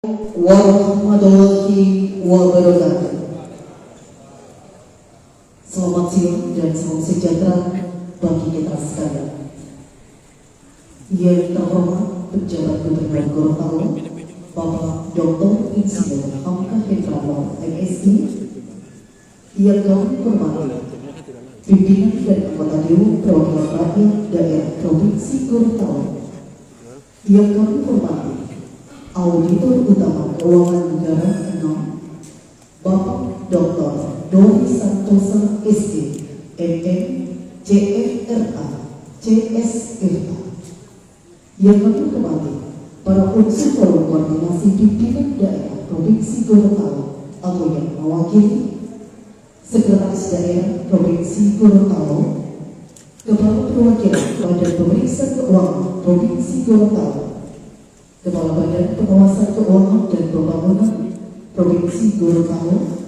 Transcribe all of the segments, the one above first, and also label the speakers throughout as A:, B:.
A: Warahmatullahi wabarakatuh. Selamat siang dan salam sejahtera bagi kita sekalian. Yang terhormat Pejabat Gubernur Gorontalo, Bapak Dr. Insinyur Hamka Hendrawan MSI, yang kami hormati pimpinan dan anggota Dewan Perwakilan Rakyat Daerah Provinsi Gorontalo, yang kami hormati Auditor Utama Keuangan Negara 6, Bapak Dr. Dori Santosa SC, MM, CFRA, CSFA, yang kami hormati para unsur forum koordinasi pimpinan daerah Provinsi Gorontalo atau yang mewakili Sekretaris Daerah Provinsi Gorontalo, Kepala Perwakilan Badan Pemeriksa Keuangan Provinsi Gorontalo, Kepala Badan Pengawasan Keuangan dan Pembangunan Provinsi Gorontalo,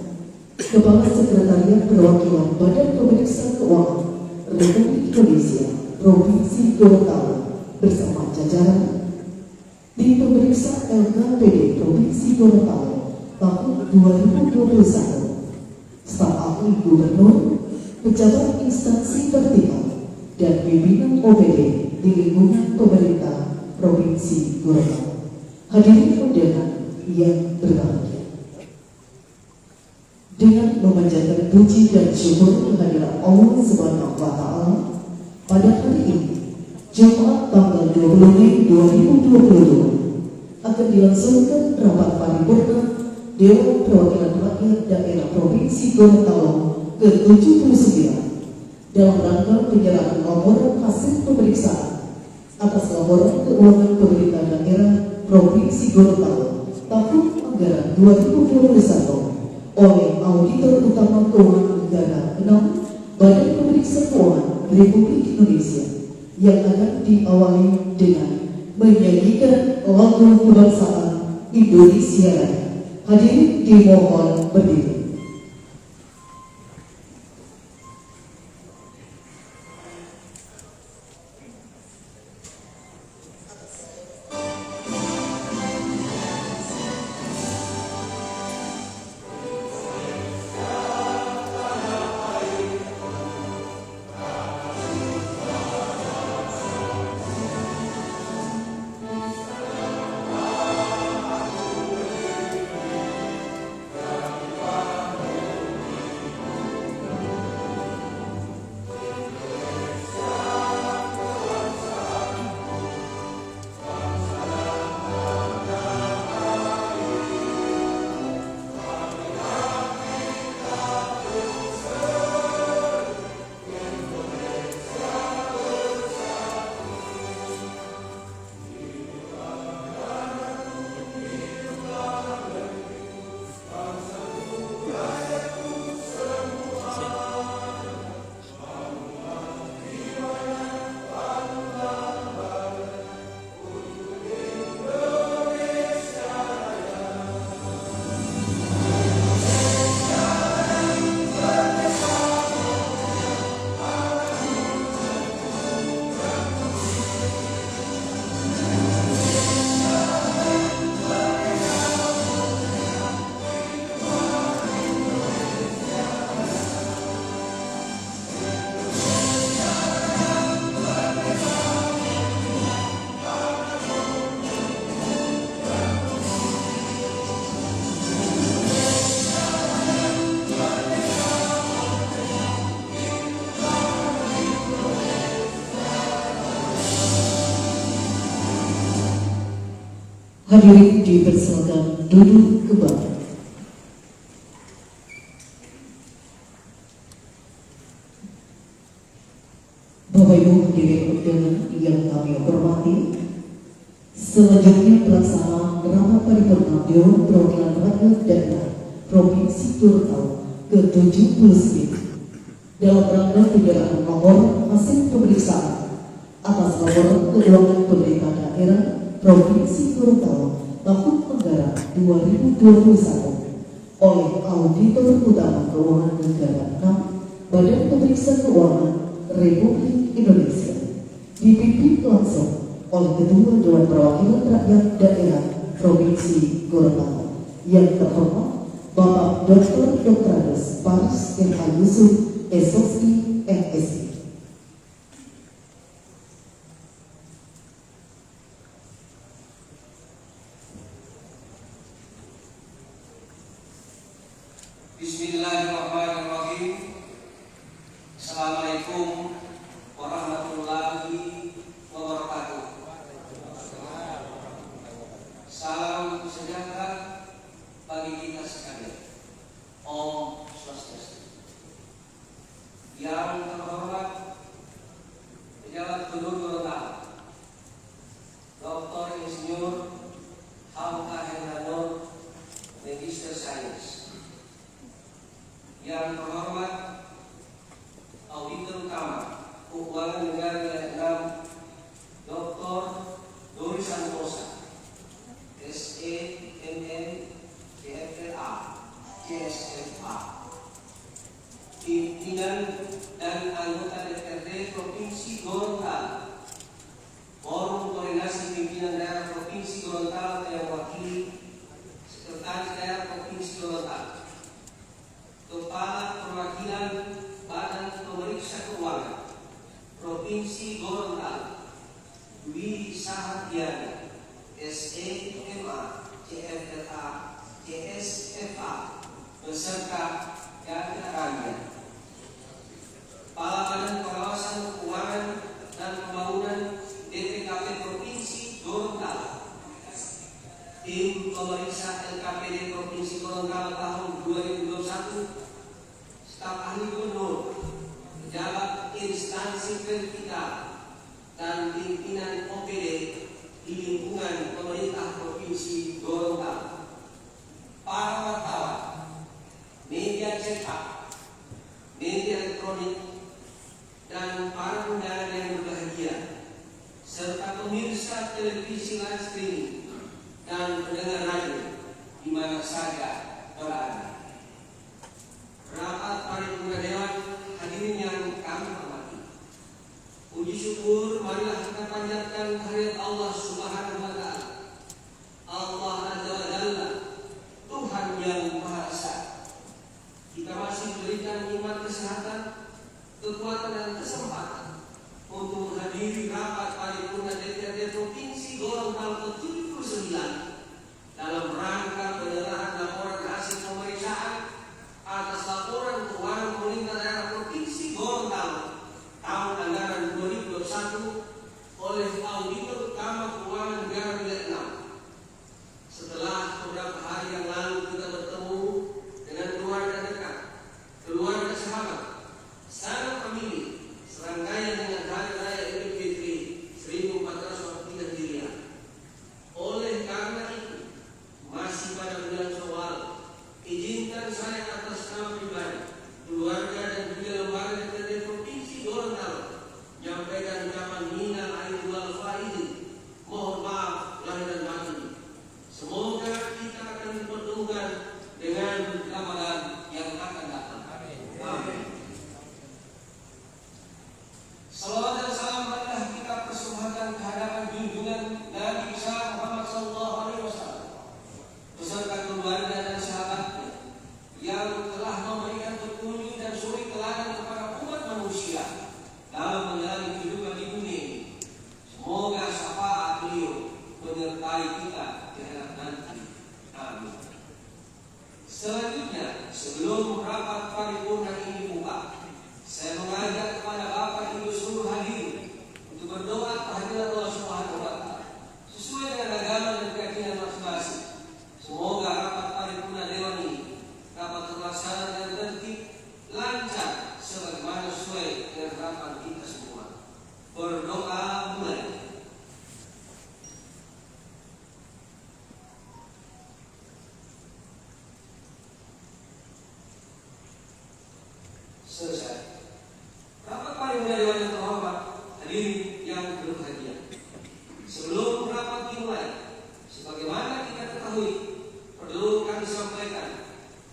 A: Kepala Sekretariat Perwakilan Badan Pemeriksa Keuangan Republik Indonesia Provinsi Gorontalo bersama jajaran tim pemeriksa LKPD Provinsi Gorontalo tahun 2021, staf ahli gubernur, pejabat instansi vertikal, dan pimpinan OPD di lingkungan pemerintah Provinsi Gorontalo. Hadirin undangan yang berbahagia, dengan memanjatkan puji dan syukur kehadiran Allah Subhanahu wa Ta'ala, pada hari ini Jumat tanggal 20 Mei 2022 akan dilangsungkan rapat paripurna Dewan Perwakilan Rakyat Daerah Provinsi Gorontalo ke-79 dalam rangka penyerahan laporan hasil pemeriksaan atas laporan keuangan pemerintah daerah Provinsi Gorontalo tahun anggaran 2021 oleh Auditor Utama Keuangan Negara 6 Badan Pemeriksa Keuangan Republik Indonesia, yang akan diawali dengan menyanyikan lagu kebangsaan Indonesia Raya. Hadirin dimohon berdiri. Hadirin dipersilakan duduk kembali. Bapak Ibu hadirin undangan yang kami hormati, selanjutnya pelaksanaan rapat paripurna Dewan Perwakilan Rakyat Daerah Provinsi Gorontalo ke-79 dalam rangka penyerahan laporan hasil pemeriksaan atas laporan keuangan pemerintah daerah Provinsi Gorontalo tahun anggaran 2021 oleh Auditor Utama Keuangan Negara 6 Badan Pemeriksa Keuangan Republik Indonesia, dipimpin langsung oleh Ketua Dewan Perwakilan Rakyat Daerah Provinsi Gorontalo. Yang terhormat Bapak Dr. Dr. Paris M.A. Yusuf, SOC, MSc.
B: Bismillahirrahmanirrahim. Assalamualaikum warahmatullahi wabarakatuh. Salam sejahtera bagi kita sekalian. Om Swastiastu. Yang terhormat Pejabat Gubernur Gorontalo, Dr. Insinyur Hamka Hendranur, Magister Sains. Yang terhormat Auditor Utama Keuangan Negara Vietnam, Dr. Dori Santosa, SEMM, CFLA, CSFA. Pimpinan dan anggota DPRD Provinsi Gorontalo, Forum Koordinasi Pimpinan Daerah Provinsi Gorontalo yang mewakili Sekretaris Daerah Provinsi Gorontalo, Kepala Perwakilan Badan Pemeriksa Keuangan Provinsi Gorontalo, Dwi Sahadyana, SEMA, CFLA, CSFA, beserta jajarannya. Kepala Badan Pengawasan Keuangan dan Pembangunan DPKP Provinsi Gorontalo, Tim Pemeriksa LKPD Provinsi Gorontalo tahun 2021, staf ahli gubernur, pejabat instansi vertikal, dan pimpinan OPD di lingkungan pemerintah Provinsi Gorontalo, para wartawan, media cetak, media elektronik, dan para undangan yang berbahagia, serta pemirsa televisi live streaming dan pendengar radio di mana saja berada. Rapat paripurna Dewan hadirin yang kami hormati. Puji syukur marilah kita panjatkan kehadirat Allah Subhanahu wa taala. Allah Azza wa Jalla, Tuhan yang Maha Esa. Kita masih diberikan nikmat kesehatan, kekuatan dan kesempatan untuk menghadiri rapat paripurna DPRD Provinsi Gorontalo ke-79 dalam rangka penyerahan laporan hasil pemeriksaan atas laporan keuangan pemerintah daerah Provinsi Gorontalo tahun anggaran 2021 oleh Auditor Utama Keuangan Negara Vietnam. Setelah beberapa hari yang lalu kita bertemu dengan keluarga dekat, keluarga sahabat, sanak famili, serangkaian dengan hari raya Idul Fitri 1443 Hijriah. Oleh karena itu, masih pada bulan Syawal, izinkan saya atas nama pribadi, keluarga dan juga lembaga DPRD Provinsi Gorontalo menyampaikan ucapan minal aidin wal faizin, mohon maaf lahir dan batin. Semoga kita akan dipertemukan dengan Ramadan yang akan datang. Amin. Salawat dan salam marilah kita persembahkan kehadapan junjungan Nabi besar Muhammad SAW beserta keluarga dan sahabatnya yang telah memberikan petunjuk dan suri teladan kepada umat manusia dalam menjalani kehidupan di dunia ini. Semoga syafaat beliau menyertai kita di akhirat nanti. Amin. Selanjutnya, sebelum rapat paripurna ini dibuka, saya mengajak kepada Bapak Ibu seluruh hadirin untuk berdoa kehadiran Allah Subhanahu wa taala sesuai dengan agama dan keyakinan masing-masing. Semoga rapat paripurna dewan ini dapat terlaksana dan tertib, lancar sebagaimana sesuai dengan harapan kita semua. Berdoa mulai. Selesai. Rapat paripurna dewan yang terhormat, hadirin yang berbahagia. Sebelum rapat dimulai, sebagaimana kita ketahui, perlu kami sampaikan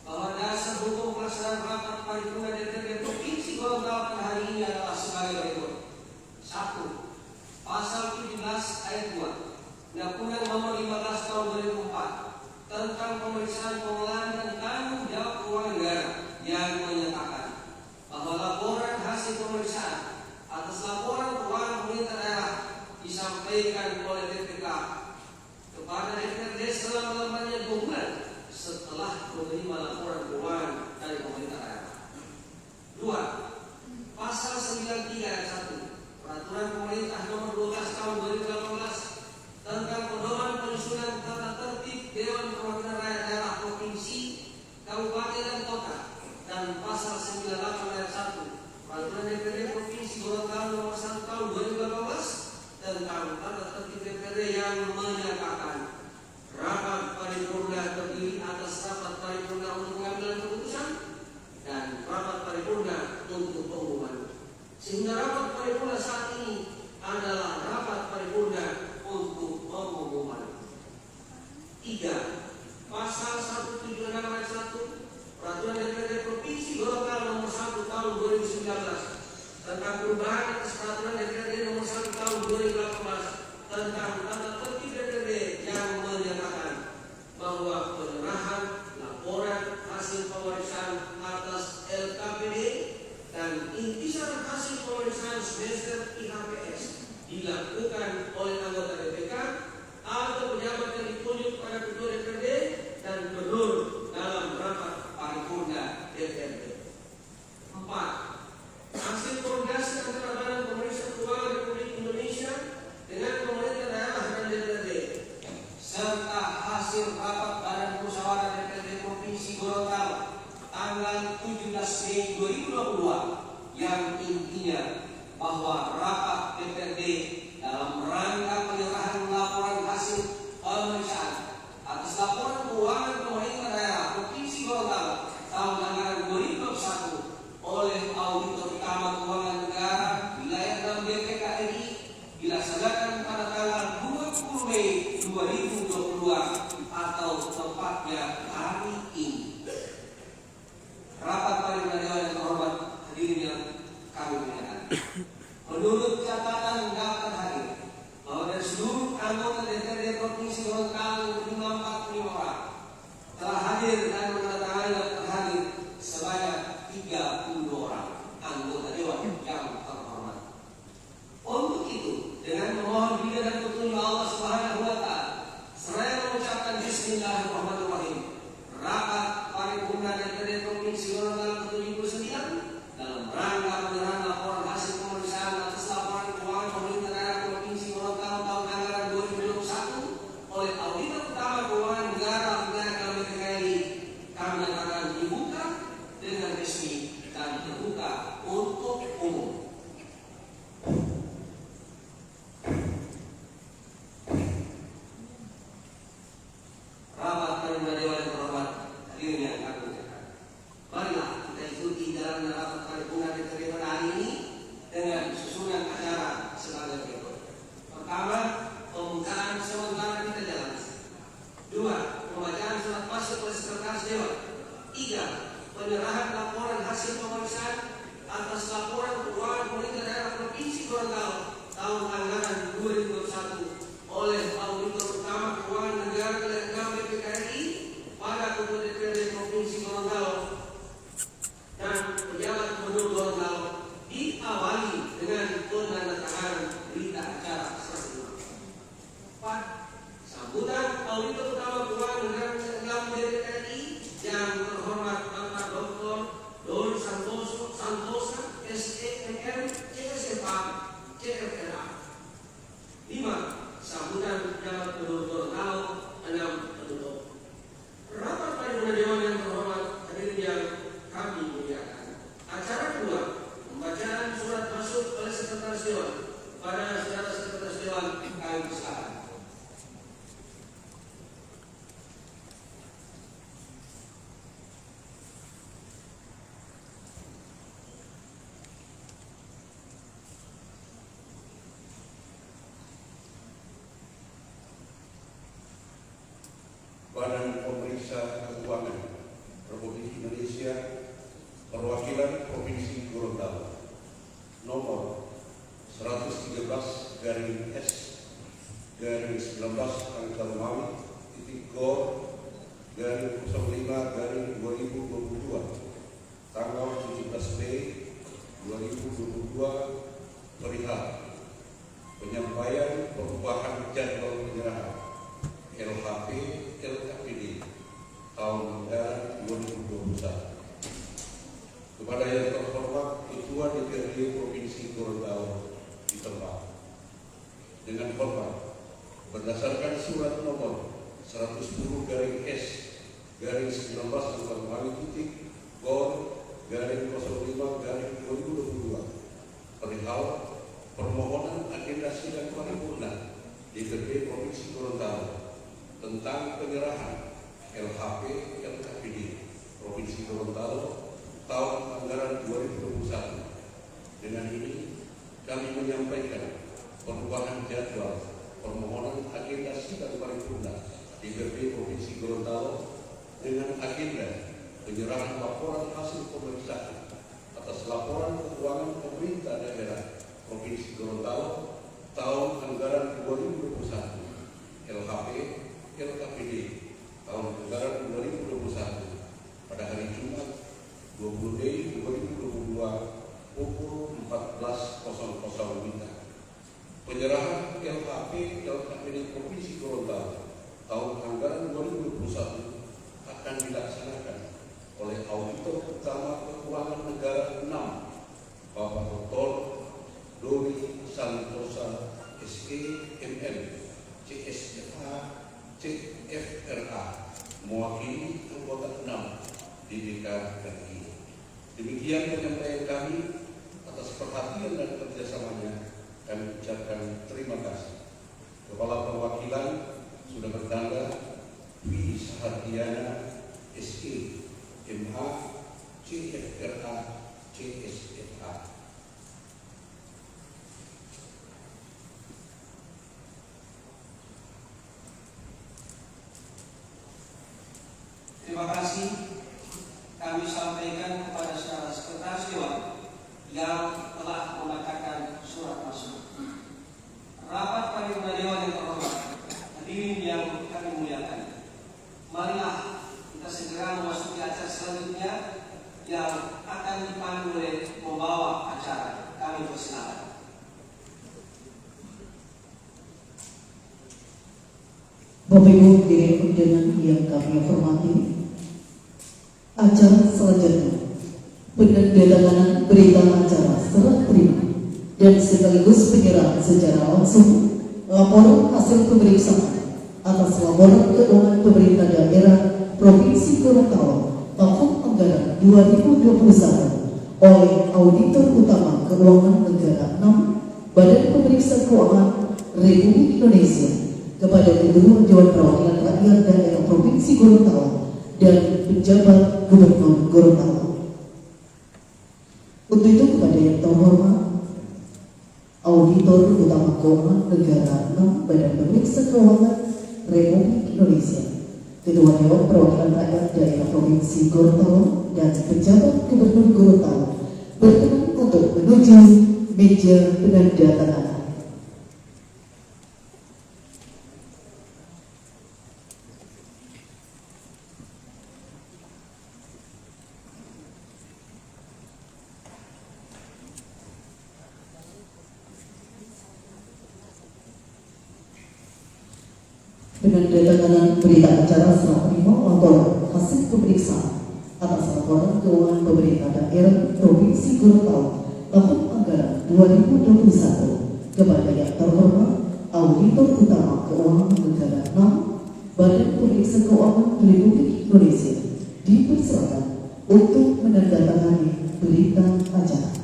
B: bahwa dasar hukum pelaksanaan rapat paripurna DPRD Provinsi Gorontalo pada hari ini adalah sebagai berikut. 1. Pasal 17 ayat 2 Undang-Undang Nomor 15 Tahun 2004 pemeriksaan pengelolaan dan tanggung jawab keuangan negara yang menyatakan bahwa laporan hasil pemeriksaan atas laporan keuangan pemerintah daerah disampaikan oleh BPK kepada DPRD selama-lamanya 2 bulan setelah menerima laporan keuangan dari pemerintah daerah. 2. Pasal 93 ayat 1 Peraturan Pemerintah Nomor 12 Tahun 2018 tentang pedoman penyusunan tata tertib Dewan Perwakilan Rakyat Daerah Provinsi, Kabupaten dan Kota, dan Pasal 98 ayat 1 Peraturan DPRD Provinsi Gorontalo Nomor 1 Tahun 2018 tentang tata tertib DPRD yang menyatakan rapat paripurna terdiri atas rapat paripurna untuk pengambilan keputusan dan rapat paripurna untuk pengumuman. Sehingga rapat paripurna saat ini adalah rapat paripurna untuk pengumuman. 3. Pasal 176 ayat 1 Peraturan DPRD Provinsi Gorontalo Nomor 1 Tahun 2019 tentang perubahan atas Peraturan DPRD Nomor 1 Tahun 2018 tentang tata tertib DPRD yang menyatakan bahwa penyerahan laporan hasil pemeriksaan atas LKPD dan intisar hasil pemeriksaan semester IHPS dilakukan oleh anggota BPK atau pejabat yang ditunjuk pada ketua DPRD dan gubernur dalam rapat paripurna DPRD. 4. Hasil koordinasi antara Badan Pemeriksa Keuangan Republik Indonesia dengan pemerintah daerah dan DPRD serta hasil rapat Badan Musyawarah DPRD Provinsi Gorontalo tanggal 17 Mei 2022 yang intinya bahwa rapat DPRD dalam rangka penyerahan laporan hasil pemeriksaan atas laporan keuangan pemerintah daerah Provinsi Gorontalo tahun anggaran 2021 oleh Auditor Utama Keuangan Negara wilayah 6 BPK RI dilaksanakan pada tanggal 20 Mei 2022 atau tepatnya hari ini. Rapat paripurna Dewan yang terhormat, hadirin yang kami muliakan. Menurut catatan daftar hadir bahwa dari seluruh anggota DPRD Provinsi Gorontalo 545 orang telah hadir dan menandatangani daftar hadir sebanyak 32 orang anggota Dewan yang terhormat. Untuk itu, dengan memohon bimbingan dan petunjuk Allah Subhanahu wa Ta'ala, seraya mengucapkan Bismillahirrahmanirrahim, rapat paripurna DPRD Provinsi Gorontalo ke-79 dalam rangka penyerahan laporan hasil pemeriksaan atas laporan keuangan pemerintah daerah Provinsi Gorontalo tahun anggaran 2021 oleh Auditor Utama Keuangan Negara wilayah BPKI kami nyatakan dibuka dengan resmi dan terbuka untuk umum. Rapat paripurna Dewan yang terhormat, hadirin yang kami muliakan. Marilah kita ikuti dalam rapat paripurna DPRD pada hari ini dengan susunan acara sebagai berikut. Pertama, pembukaan sementara kita jalan. 2. Pembacaan surat masuk oleh Sekretaris Dewan. 3. Penyerahan laporan hasil pemeriksaan atas laporan keuangan pemerintah daerah Provinsi Gorontalo tahun anggaran 2021 oleh Auditor Utama Keuangan Negara wilayah BPKI pada ketua DPRD Provinsi Gorontalo dan pejabat gubernur Gorontalo diawali dengan penandatanganan berita acara serta 4. Sambutan Auditor Utama Keuangan Negara wilayah BPKI yang terhormat Bapak Dr. Doni Santosa SEMR CSFA CFRA. 5. Sambutan pejabat gubernur Gorontalo. 6. Penutup. Rapat paripurna Dewan yang terhormat, hadirin yang kami muliakan. Acara kedua, pembacaan surat masuk oleh Sekretaris Dewan. Pada saudara Sekretaris Dewan kami persilakan.
C: Badan Pemeriksa Keuangan Republik Indonesia Perwakilan Provinsi Gorontalo nomor 113/S/19 Romawi _Gor 05/2022 tanggal 17 Mei 2022 perihal penyampaian perubahan jadwal penyerahan LHP LKPD tahun anggaran 2021 kepada yang terhormat Ketua DPRD Provinsi Gorontalo di tempat. Dengan hormat, berdasarkan surat nomor 110/S/19/05/2022 perihal permohonan agenda sidang paripurna DPRD Provinsi Gorontalo tentang penyerahan LHP LKPD Provinsi Gorontalo tahun anggaran 2021. Dengan ini kami menyampaikan perubahan jadwal permohonan agenda sidang paripurna DPRD Provinsi Gorontalo dengan agenda penyerahan laporan hasil pemeriksaan atas laporan keuangan pemerintah daerah Provinsi Gorontalo tahun anggaran 2021 LHP LKPD tahun anggaran 2021 pada hari Jumat 20 Mei 2022 pukul 14.00 WIB. Penyerahan LHP LKPD Provinsi Gorontalo tahun anggaran 2021 akan dilaksanakan oleh Auditor Utama Keuangan Negara 6 Bapak Dr. Doni Santosa SE MM CSFA CFRA mewakili anggota 6 di DKRI. Demikian penyampaian kami. Atas perhatian dan kerjasamanya kami ucapkan terima kasih. Kepala Perwakilan sudah bertanda V. Sahardiana SE MA CFRA CSFA.
B: Terima kasih kami sampaikan kepada saudara Sekretaris Dewan yang telah membacakan surat masuk. Rapat paripurna Dewan yang terhormat, hadirin yang kami muliakan, marilah kita segera memasuki acara selanjutnya yang akan dipandu oleh pembawa acara. Kami persilakan.
A: Bapak Ibu hadirin undangan yang kami hormati, acara selanjutnya penandatanganan berita acara serah terima dan sekaligus penyerahan secara langsung laporan hasil pemeriksaan atas laporan keuangan pemerintah daerah Provinsi Gorontalo tahun anggaran 2021 oleh Auditor Utama Keuangan Negara 6 Badan Pemeriksa Keuangan Republik Indonesia kepada Kedua Dewan Perwakilan Rakyat Daerah Provinsi Gorontalo dan Penjabat Gubernur Gorontalo. Untuk itu kepada yang terhormat Auditor Utama Keuangan Negara 6 Badan Pemeriksa Keuangan Republik Indonesia, Kedua Dewan Perwakilan Rakyat Daerah Provinsi Gorontalo dan Penjabat Gubernur Gorontalo berkenan untuk menuju meja penandatanganan. Penandatanganan berita acara serah terima laporan hasil pemeriksaan atas laporan keuangan pemerintah daerah Provinsi Gorontalo tahun anggaran 2021 kepada yang terhormat Auditor Utama Keuangan Negara 6 Badan Pemeriksa Keuangan Republik Indonesia dipersilakan untuk menandatangani berita acara.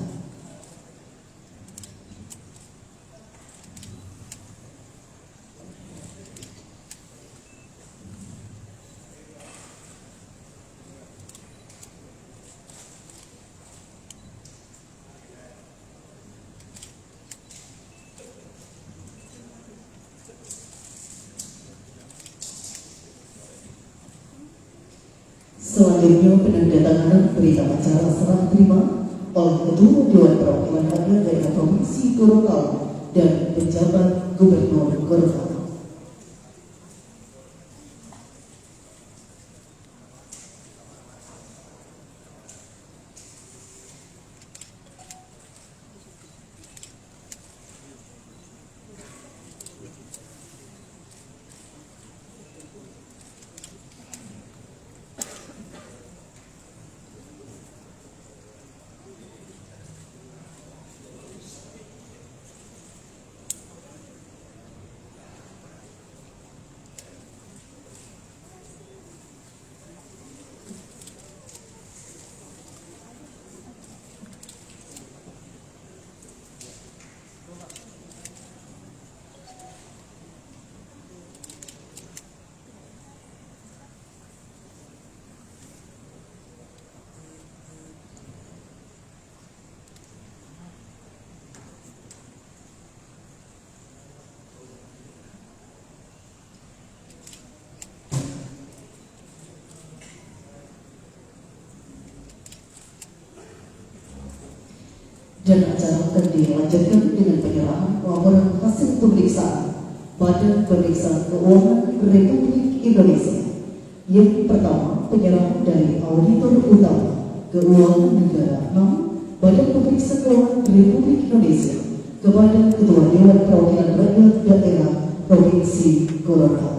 A: Selanjutnya penandatanganan berita acara serah terima oleh Ketua Dewan Perwakilan Rakyat Daerah Provinsi Gorontalo dan Penjabat Gubernur Gorontalo. Dan acara akan dilanjutkan dengan penyerahan laporan hasil pemeriksaan Badan Pemeriksa Keuangan Republik Indonesia. Yang pertama, penyerahan dari Auditor Utama Keuangan Negara 6 Badan Pemeriksa Keuangan Republik Indonesia kepada Ketua Dewan Perwakilan Rakyat Daerah Provinsi Gorontalo.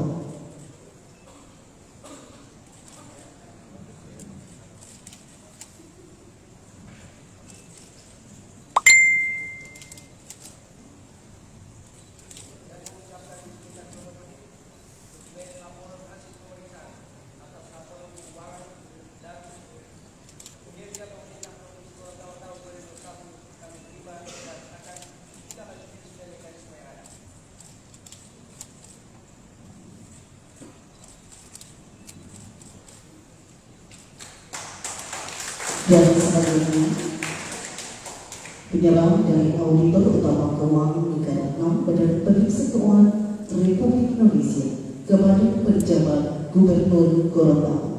A: Dan selanjutnya penyerahan dari Auditor Utama Keuangan Negara 6 Badan Pemeriksa Keuangan Republik Indonesia kepada Penjabat Gubernur Gorontalo.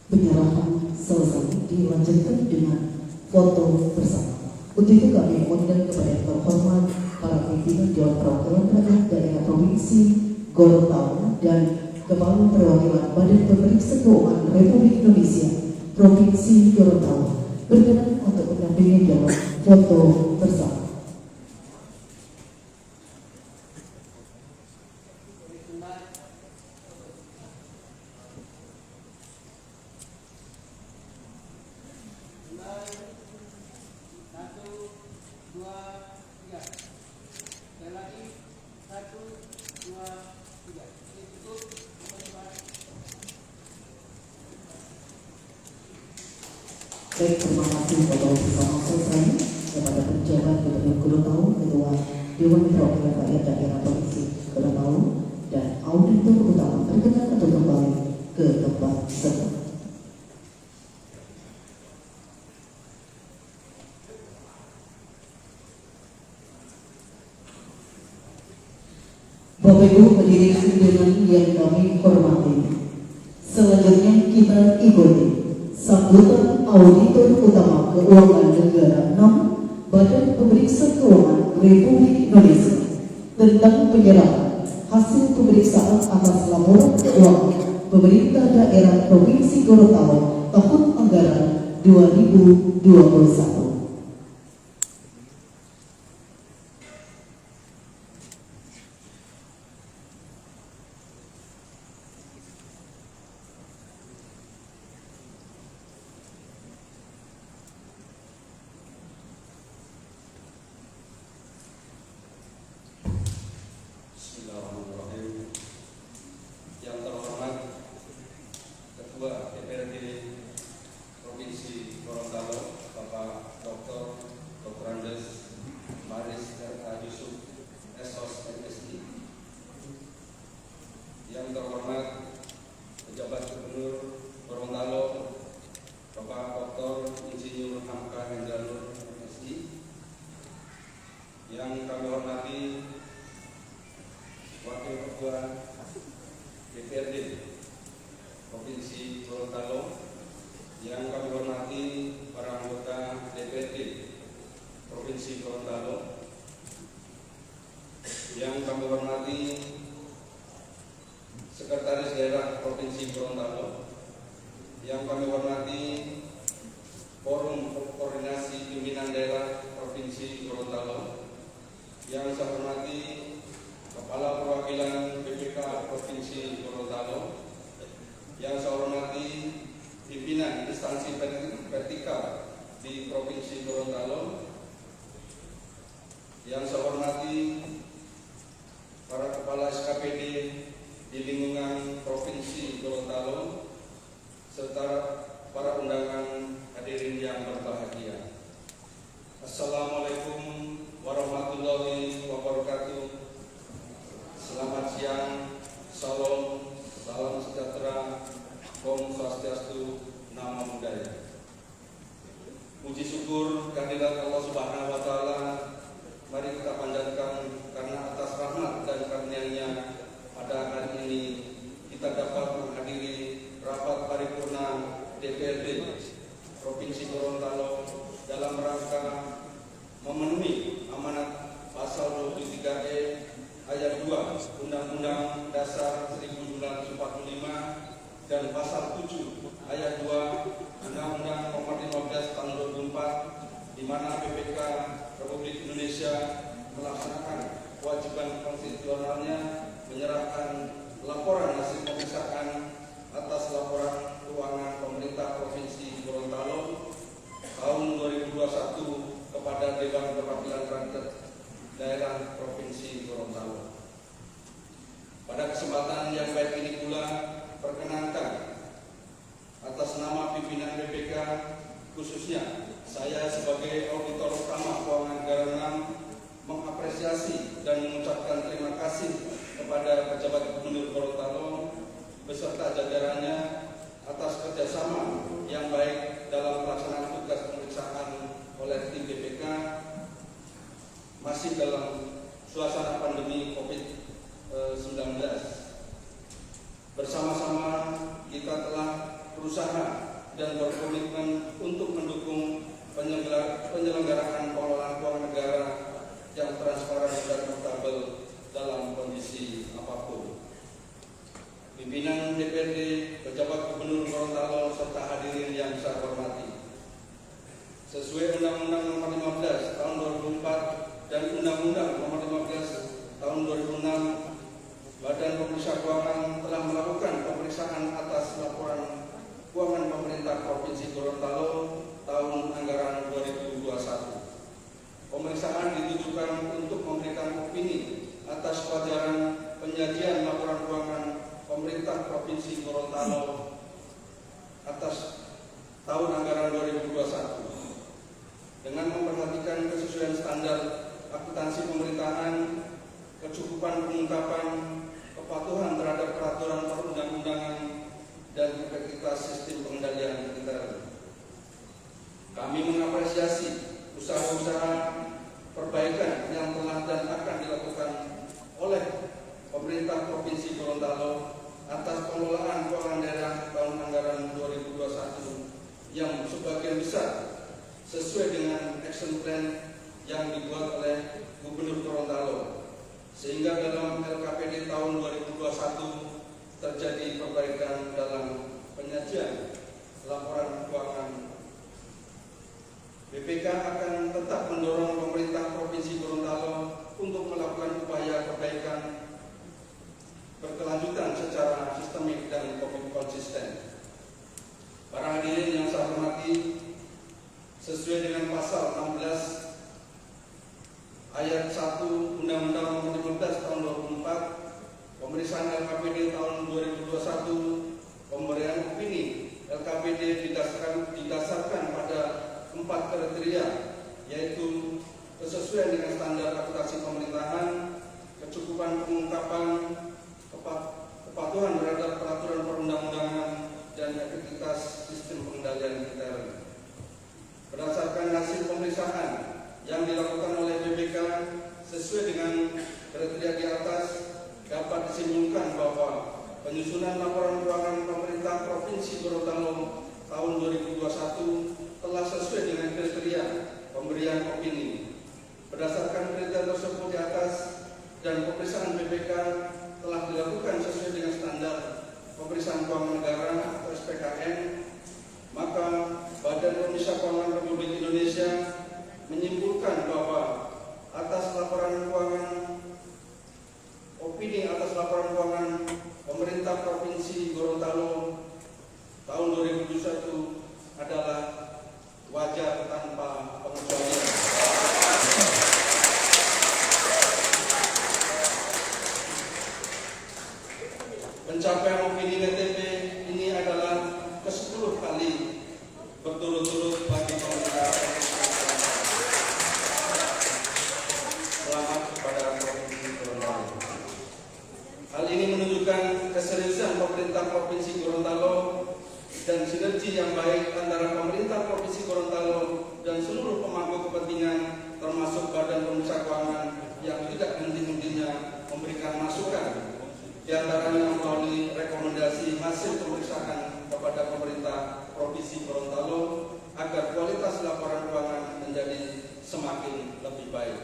A: Penyerahan selesai dilanjutkan dengan foto bersama. Untuk itu kami undang kepada yang terhormat para pimpinan Dewan Perwakilan Rakyat Daerah Provinsi Gorontalo dan Kepala Perwakilan Badan Pemeriksa Keuangan Republik Indonesia Provinsi Gorontalo berkenan untuk mendampingi dalam foto bersama. Baik, terima kasih foto bersama selesai kepada penjabat Gubernur Gorontalo, Ketua Dewan Perwakilan Rakyat Daerah Provinsi Gorontalo, dan Auditor Utama berkenan untuk kembali ke tempat semula. Bapak Ibu hadirin undangan yang kami hormati, selanjutnya kita ikuti sambutan Auditor Utama Keuangan Negara 6 Badan Pemeriksa Keuangan Republik Indonesia tentang penyerahan hasil pemeriksaan atas laporan keuangan pemerintah daerah Provinsi Gorontalo tahun anggaran 2021.
C: Bismillahirrahmanirrahim. Yang terhormat Ketua DPRD Provinsi Gorontalo, Bapak Dr. Andes Maris R.A. Yusuf, SOS MSI. Yang terhormat Pejabat Gubernur Gorontalo, Bapak Dr. Insinyur Hamka Hendranur MSI. Yang kami hormati Wakil Ketua DPRD Provinsi Gorontalo, yang kami hormati para anggota DPRD Provinsi Gorontalo, yang kami hormati Sekretaris Daerah Provinsi Gorontalo, yang kami hormati Forum Koordinasi Pimpinan Daerah Provinsi instansi vertikal di Provinsi Gorontalo. Yang saya hormati para kepala SKPD di lingkungan Provinsi Gorontalo serta para undangan hadirin yang berbahagia. Assalamualaikum warahmatullahi wabarakatuh. Selamat siang, salam, salam sejahtera, Om Swastiastu, Namo Buddhaya. Puji syukur kehadirat Allah Subhanahu wa Ta'ala, mari kita panjatkan karena atas rahmat dan karunia-Nya pada hari ini kita dapat menghadiri rapat paripurna DPRD Provinsi Gorontalo dalam rangka memenuhi amanat pasal 23E ayat 2 Undang-Undang Dasar 1945 dan pasal 7 ayat 2 Undang-Undang Nomor 15 Tahun 2004, di mana BPK Republik Indonesia melaksanakan kewajiban konstitusionalnya menyerahkan laporan hasil pemeriksaan atas laporan keuangan pemerintah Provinsi Gorontalo tahun 2021 kepada Dewan Perwakilan Rakyat Daerah Provinsi Gorontalo. Pada kesempatan yang baik ini pula, perkenankan atas nama pimpinan BPK, khususnya saya sebagai auditor utama keuangan negara 6 mengapresiasi dan mengucapkan terima kasih kepada pejabat Gubernur Gorontalo beserta jajarannya atas kerjasama yang baik dalam pelaksanaan tugas pemeriksaan oleh tim BPK masih dalam suasana pandemi COVID-19. Bersama-sama kita telah berusaha dan berkomitmen untuk mendukung penyelenggaraan pengelolaan keuangan negara yang transparan dan akuntabel dalam kondisi apapun. Pimpinan DPRD, pejabat Gubernur Gorontalo serta hadirin yang saya hormati. Sesuai Undang-Undang Nomor 15 Tahun 2004 dan Undang-Undang Nomor 15 Tahun 2006, Badan Pemeriksa Keuangan telah melakukan pemeriksaan atas laporan keuangan pemerintah Provinsi Gorontalo tahun anggaran 2021. Pemeriksaan ditujukan untuk memberikan opini atas kewajaran penyajian laporan keuangan pemerintah Provinsi Gorontalo atas tahun anggaran 2021 dengan memperhatikan kesesuaian standar akuntansi pemerintahan, kecukupan pengungkapan, kepatuhan terhadap peraturan perundang-undangan, dan efektivitas sistem pengendalian intern. Kami mengapresiasi usaha-usaha perbaikan yang telah dan akan dilakukan oleh pemerintah Provinsi Gorontalo atas pengelolaan keuangan daerah tahun anggaran 2021 yang sebagian besar sesuai dengan action plan yang dibuat oleh Gubernur Gorontalo, sehingga dalam LKPD tahun 2021 terjadi perbaikan dalam penyajian laporan keuangan. BPK akan tetap mendorong pemerintah Provinsi Gorontalo untuk melakukan upaya perbaikan berkelanjutan secara sistemik dan konsisten. Para hadirin yang saya hormati, sesuai dengan pasal 16 ayat 1 Undang-Undang Nomor 15 Tahun 2004, pemeriksaan LKPD tahun 2021, pemberian opini LKPD didasarkan pada 4 kriteria, yaitu kesesuaian dengan standar akuntansi pemerintahan, kecukupan pengungkapan, kepatuhan terhadap peraturan perundang-undangan, dan efektivitas sistem pengendalian intern. Berdasarkan hasil pemeriksaan yang dilakukan oleh BPK sesuai dengan kriteria di atas, dapat disimpulkan bahwa penyusunan laporan keuangan pemerintah Provinsi Gorontalo tahun 2021 telah sesuai dengan kriteria pemberian opini. Berdasarkan kriteria tersebut di atas dan pemeriksaan BPK telah dilakukan sesuai dengan standar pemeriksaan keuangan negara atau SPKN, maka Badan Pemeriksa Keuangan Republik Indonesia menyimpulkan bahwa atas laporan keuangan opini atas laporan keuangan pemerintah Provinsi Gorontalo tahun 2021 sinergi yang baik antara pemerintah Provinsi Gorontalo dan seluruh pemangku kepentingan termasuk Badan Pemeriksa Keuangan yang tidak henti-hentinya memberikan masukan, di antaranya melalui rekomendasi hasil pemeriksaan kepada pemerintah Provinsi Gorontalo agar kualitas laporan keuangan menjadi semakin lebih baik.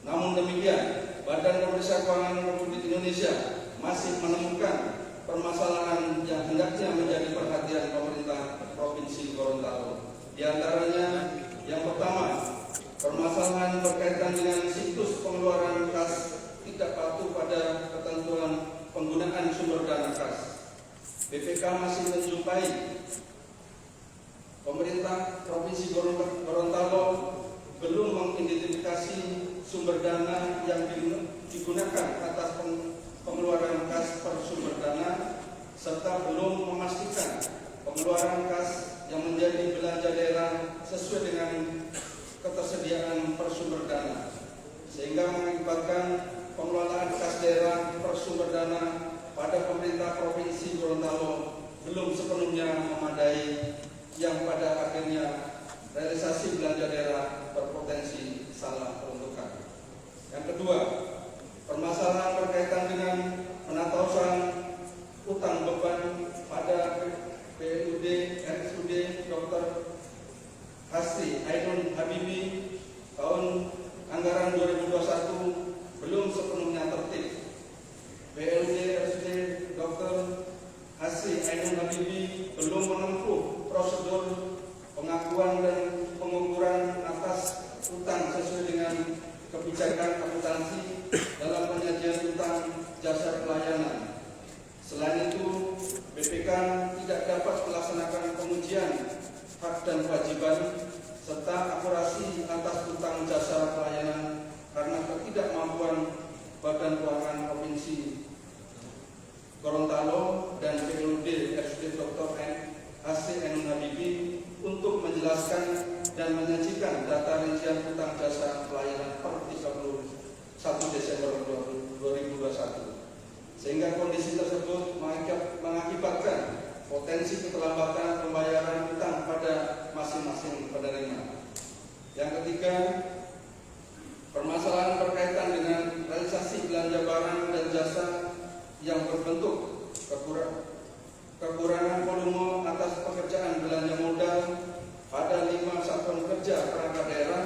C: Namun demikian, Badan Pemeriksa Keuangan Republik Indonesia masih menemukan permasalahan yang hendaknya menjadi perhatian pemerintah Provinsi Gorontalo. Di antaranya, yang pertama, permasalahan berkaitan dengan situs pengeluaran kas tidak patuh pada ketentuan penggunaan sumber dana kas. BPK masih menjumpai pemerintah Provinsi Gorontalo belum mengidentifikasi sumber dana yang digunakan atas pengeluaran kas per sumber dana, serta belum memastikan pengeluaran kas yang menjadi belanja daerah sesuai dengan ketersediaan per sumber dana, sehingga mengakibatkan pengelolaan kas daerah per sumber dana pada pemerintah Provinsi Gorontalo belum sepenuhnya memadai, yang pada akhirnya realisasi belanja daerah berpotensi salah peruntukan. Yang kedua, permasalahan berkaitan dengan penatausan utang beban pada PLUD RSUD Dr. Hasri Ainun Habibie tahun anggaran 2021 belum sepenuhnya tertib. PLUD RSUD Dr. Hasri Ainun Habibie belum menempuh prosedur pengakuan dan pengukuran atas utang sesuai dengan kebijakan akuntansi dalam penyajian utang jasa pelayanan. Selain itu, BPK tidak dapat melaksanakan pengujian hak dan kewajiban serta akurasi atas utang jasa pelayanan karena ketidakmampuan Badan Keuangan Provinsi Gorontalo dan PLUD RSUD Dr. Hasri Ainun Habibie untuk menjelaskan dan menyajikan data rincian utang jasa pelayanan per 31 Desember 2021, sehingga kondisi tersebut mengakibatkan potensi keterlambatan pembayaran utang pada masing-masing penerima. Yang ketiga, permasalahan berkaitan dengan realisasi belanja barang dan jasa yang berbentuk kekurangan volume atas pekerjaan belanja modal pada 5 satuan kerja perangkat daerah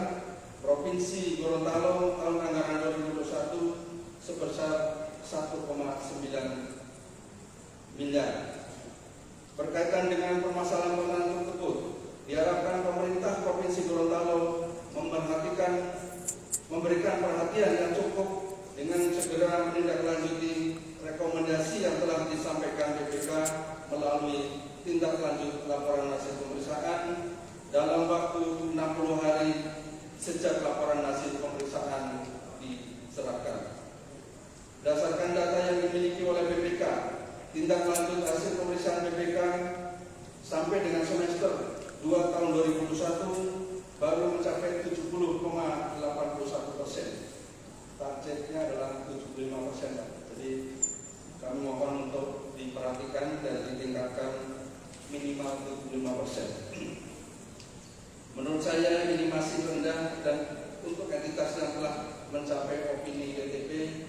C: Provinsi Gorontalo tahun anggaran 2021 sebesar 1,9 miliar. Berkaitan dengan permasalahan tersebut, diharapkan pemerintah Provinsi Gorontalo memberikan perhatian yang cukup dengan segera menindaklanjuti rekomendasi yang telah disampaikan BPK melalui tindak lanjut laporan hasil pemeriksaan dalam waktu 60 hari sejak laporan hasil pemeriksaan diserahkan. Berdasarkan data yang dimiliki oleh BPK, tindak lanjut hasil pemeriksaan BPK sampai dengan semester 2 tahun 2021 baru mencapai 70,81%. Targetnya adalah 75%. Jadi kami mohon untuk diperhatikan dan ditingkatkan minimal 75%. Menurut saya ini masih rendah, dan untuk entitas yang telah mencapai opini DTP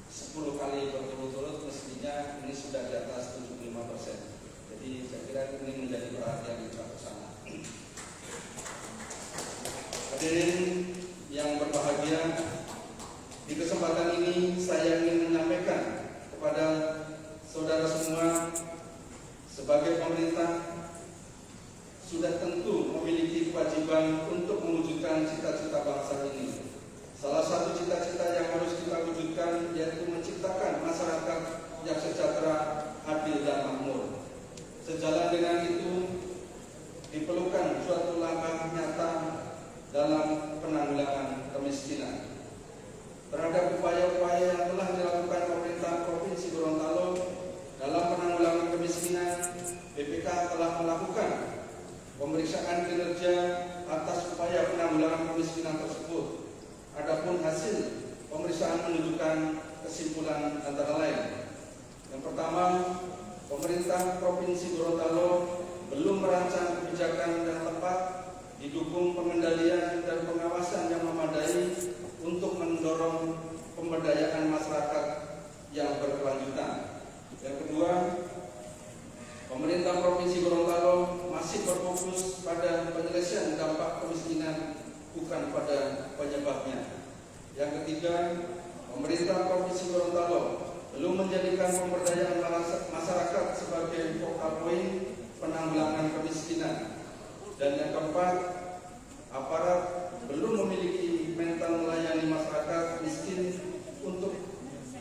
C: 10 kali berturut-turut mestinya ini sudah di atas 75%. Jadi saya kira ini menjadi perhatian kita bersama. Hadirin yang berbahagia, di kesempatan ini saya ingin menyampaikan kepada saudara semua, sebagai pemerintah sudah tentu memiliki kewajiban untuk mewujudkan cita-cita bangsa ini. Salah satu cita-cita yang harus kita wujudkan yaitu menciptakan masyarakat yang sejahtera, adil dan makmur. Sejalan dengan itu diperlukan suatu langkah nyata dalam penanggulangan kemiskinan. Terhadap upaya-upaya yang telah dilakukan pemerintah Provinsi Gorontalo dalam penanggulangan kemiskinan, BPK telah melakukan pemeriksaan kinerja atas upaya penanggulangan kemiskinan tersebut. Adapun hasil pemeriksaan menunjukkan kesimpulan antara lain. Yang pertama, pemerintah Provinsi Gorontalo didukung pengendalian dan pengawasan yang memadai untuk mendorong pemberdayaan masyarakat yang berkelanjutan. Yang kedua, pemerintah Provinsi Gorontalo masih berfokus pada penyelesaian dampak kemiskinan, bukan pada penyebabnya. Yang ketiga, pemerintah Provinsi Gorontalo belum menjadikan pemberdayaan masyarakat sebagai focal point penanggulangan kemiskinan. Dan yang keempat, aparat belum memiliki mental melayani masyarakat miskin untuk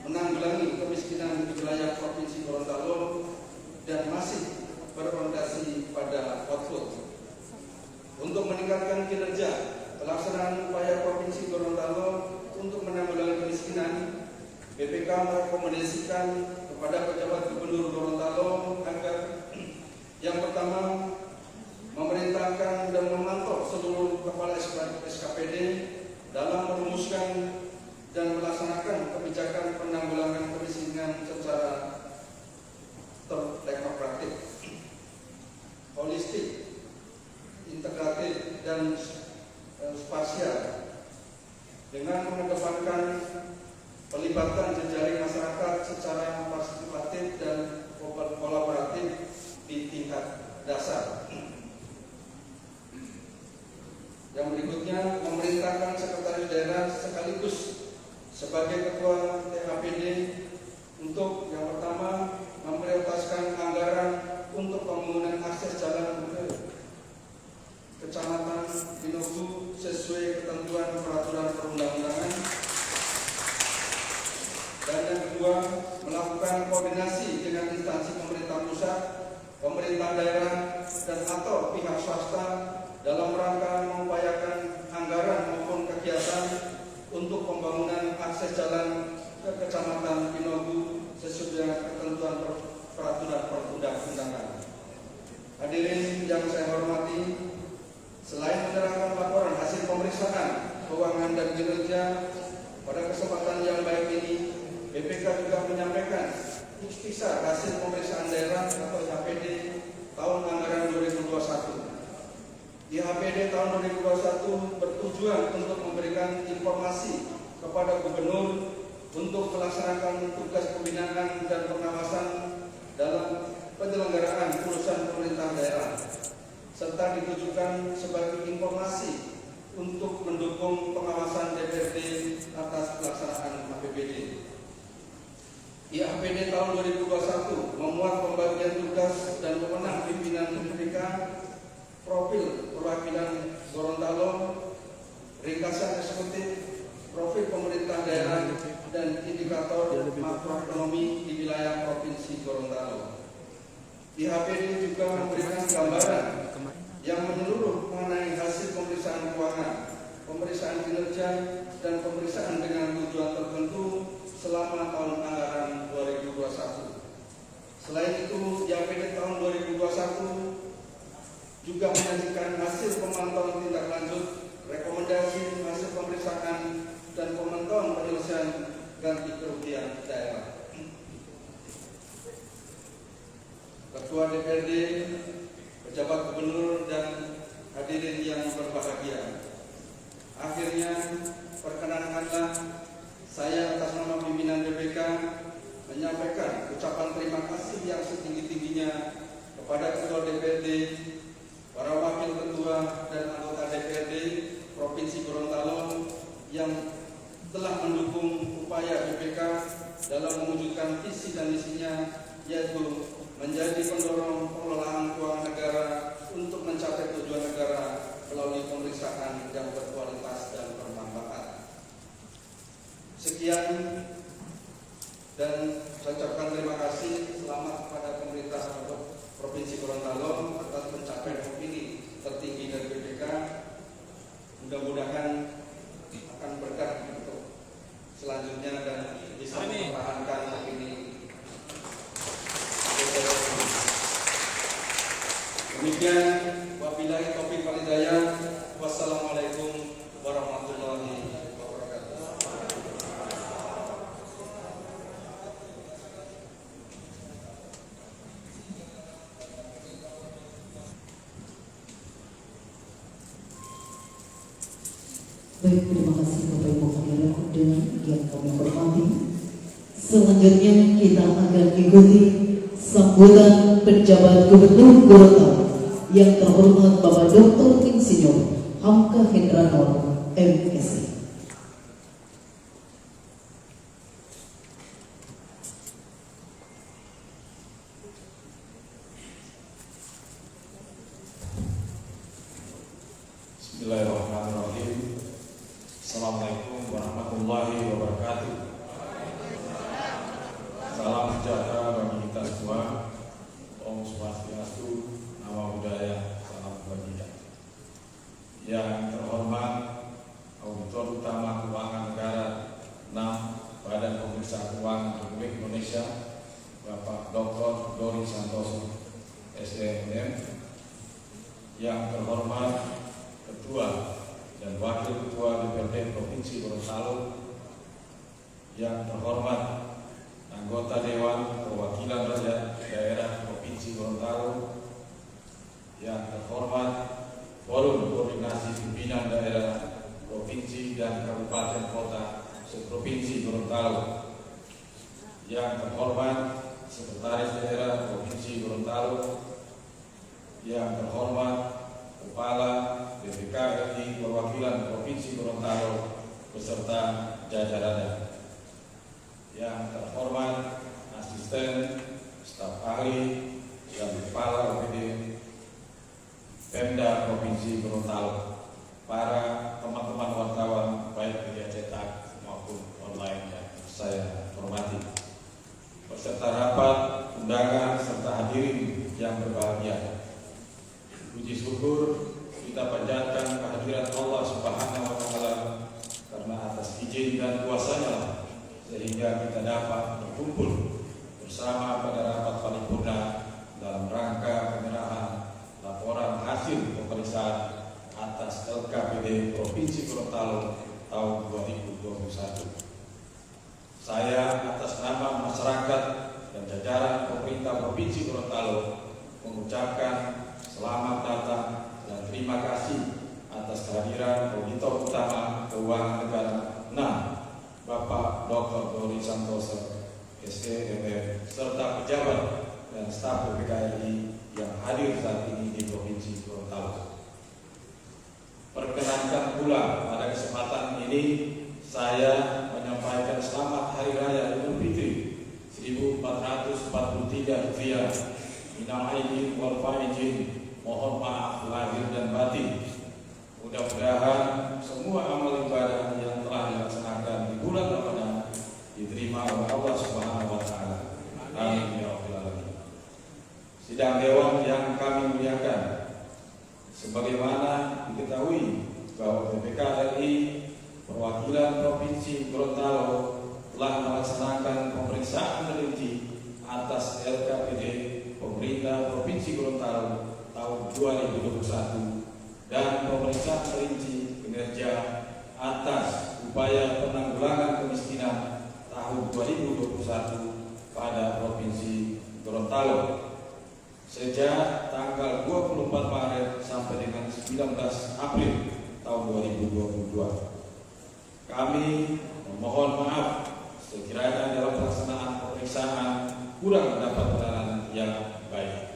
C: menanggulangi kemiskinan di wilayah Provinsi Gorontalo dan masih berorientasi pada output. Untuk meningkatkan kinerja pelaksanaan upaya Provinsi Gorontalo untuk menanggulangi kemiskinan, BPK merekomendasikan kepada pejabat Gubernur Gorontalo agar yang pertama, memerintahkan dan memantau seluruh kepala SKPD dalam merumuskan dan melaksanakan kebijakan penanggulangan kemiskinan secara teknokratik, holistik, integratif, dan spasial dengan mengedepankan pelibatan jejaring masyarakat secara partisipatif dan kolaboratif di tingkat dasar. Yang berikutnya, memerintahkan sekretaris daerah sekaligus sebagai ketua THPD untuk yang pertama memprioritaskan anggaran untuk pembangunan akses jalan ke Kecamatan Pinogu sesuai ketentuan peraturan perundang-undangan. Dan yang kedua, melakukan koordinasi dengan instansi pemerintah pusat, pemerintah daerah, dan atau pihak swasta dalam rangka mengupayakan anggaran maupun kegiatan untuk pembangunan akses jalan ke Kecamatan Pinogu sesuai dengan ketentuan peraturan perundang-undangan. Hadirin yang saya hormati, selain menyerahkan laporan hasil pemeriksaan keuangan dan kinerja pada kesempatan yang baik ini, BPK juga menyampaikan ikhtisar hasil pemeriksaan daerah atau IHPD tahun anggaran 2021. IHPD tahun 2021 bertujuan untuk memberikan informasi kepada Gubernur untuk melaksanakan tugas pembinaan dan pengawasan dalam penyelenggaraan urusan pemerintah daerah, serta ditujukan sebagai informasi untuk mendukung pengawasan DPRD atas pelaksanaan APBD. IHPD tahun 2021 memuat pembagian tugas dan wewenang pimpinan BPK, profil perwakilan Gorontalo, ringkasan eksekutif, profil pemerintah daerah, dan indikator makroekonomi di wilayah Provinsi Gorontalo. IHPD juga memberikan gambaran yang menyeluruh mengenai hasil pemeriksaan keuangan, pemeriksaan kinerja, dan pemeriksaan dengan tujuan tertentu selama tahun anggaran 2021. Selain itu, IHPD tahun 2021 juga menyajikan hasil pemantauan tindak lanjut, rekomendasi hasil pemeriksaan, dan pemantauan penyelesaian ganti kerugian daerah. Ketua DPRD, pejabat gubernur, dan hadirin yang berbahagia, akhirnya perkenankanlah saya atas nama pimpinan BPK menyampaikan ucapan terima kasih yang setinggi-tingginya kepada Ketua DPRD, para wakil ketua dan anggota DPRD Provinsi Gorontalo yang telah mendukung upaya BPK dalam mewujudkan visi dan misinya, yaitu menjadi pendorong pengelolaan keuangan negara untuk mencapai tujuan negara melalui pemeriksaan yang berkualitas dan bermanfaat. Sekian, dan saya ucapkan terima kasih. Selamat kepada pemerintah Provinsi Gorontalo atas pencapaian opini tertinggi dari BPK. Mudah-mudahan akan berkah untuk selanjutnya dan bisa mempertahankan opini. Demikian, wabillahi taufiq wal hidayah. Wassalamualaikum warahmatullahi wabarakatuh.
A: Baik, terima kasih Bapak Ibu hadirin undangan yang kami hormati. Selanjutnya kita akan ikuti sambutan penjabat Gubernur Gorontalo yang terhormat Bapak Dr. Insinyur Hamka Hendranor, MSc.
D: Bismillahirrahmanirrahim. Assalamualaikum warahmatullahi wabarakatuh. Salam sejahtera bagi kita semua. Om Swastiastu, Namo Buddhaya, salam kebajikan. Yang terhormat Auditor Utama Keuangan Negara 6 Badan Pemeriksa Keuangan Republik Indonesia, Bapak Dr. Dori Santoso, SDMM. Yang terhormat Ketua dan Wakil Ketua DPRD Provinsi Gorontalo, yang terhormat anggota Dewan Perwakilan Rakyat Daerah Provinsi Gorontalo, yang terhormat Forum Koordinasi Pimpinan Daerah Provinsi dan Kabupaten Kota Seprovinsi Gorontalo, yang terhormat Sekretaris Daerah Provinsi Gorontalo, yang terhormat Kepala BPK RI Perwakilan Provinsi Gorontalo beserta jajarannya, yang terhormat Asisten Staf Ahli dan Kepala OPD Pemda Provinsi Gorontalo, para teman-teman wartawan baik media cetak maupun online yang saya hormati, peserta rapat, undangan serta hadirin yang berbahagia. Puji syukur kita panjatkan kehadiran Allah Subhanahu wa Ta'ala karena atas izin dan kuasa-Nya sehingga kita dapat berkumpul bersama pada rapat paripurna dalam rangka penyerahan laporan hasil pemeriksaan atas LKPD Provinsi Gorontalo tahun 2021. Saya atas nama masyarakat dan jajaran pemerintah Provinsi Gorontalo mengucapkan selamat datang dan terima kasih atas kehadiran Auditor Utama Keuangan Negara 6 Bapak Dr. Dori Santoso, SDMM, serta pejabat dan staf BPK RI yang hadir saat ini di Provinsi Gorontalo. Perkenankan pula pada kesempatan ini saya menyampaikan selamat Hari Raya Idul Fitri 1443 Hijriah. Minal aidin wal faizin, mohon maaf lahir dan batin. Mudah-mudahan semua amal ibadah yang telah dilaksanakan di bulan Ramadan diterima oleh Allah Subhanahu wa Ta'ala. Amin ya rabbal alamin. Sidang dewan yang kami muliakan, sebagaimana diketahui bahwa BPK RI Perwakilan Provinsi Gorontalo telah melaksanakan pemeriksaan rinci atas LKPD Pemerintah Provinsi Gorontalo tahun 2021 dan pemeriksaan rinci kinerja atas upaya penanggulangan kemiskinan tahun 2021 pada Provinsi Gorontalo sejak tanggal 24 Maret sampai dengan 19 April tahun 2022. Kami memohon maaf sekiranya dalam pelaksanaan pemeriksaan kurang mendapat penanganan yang baik.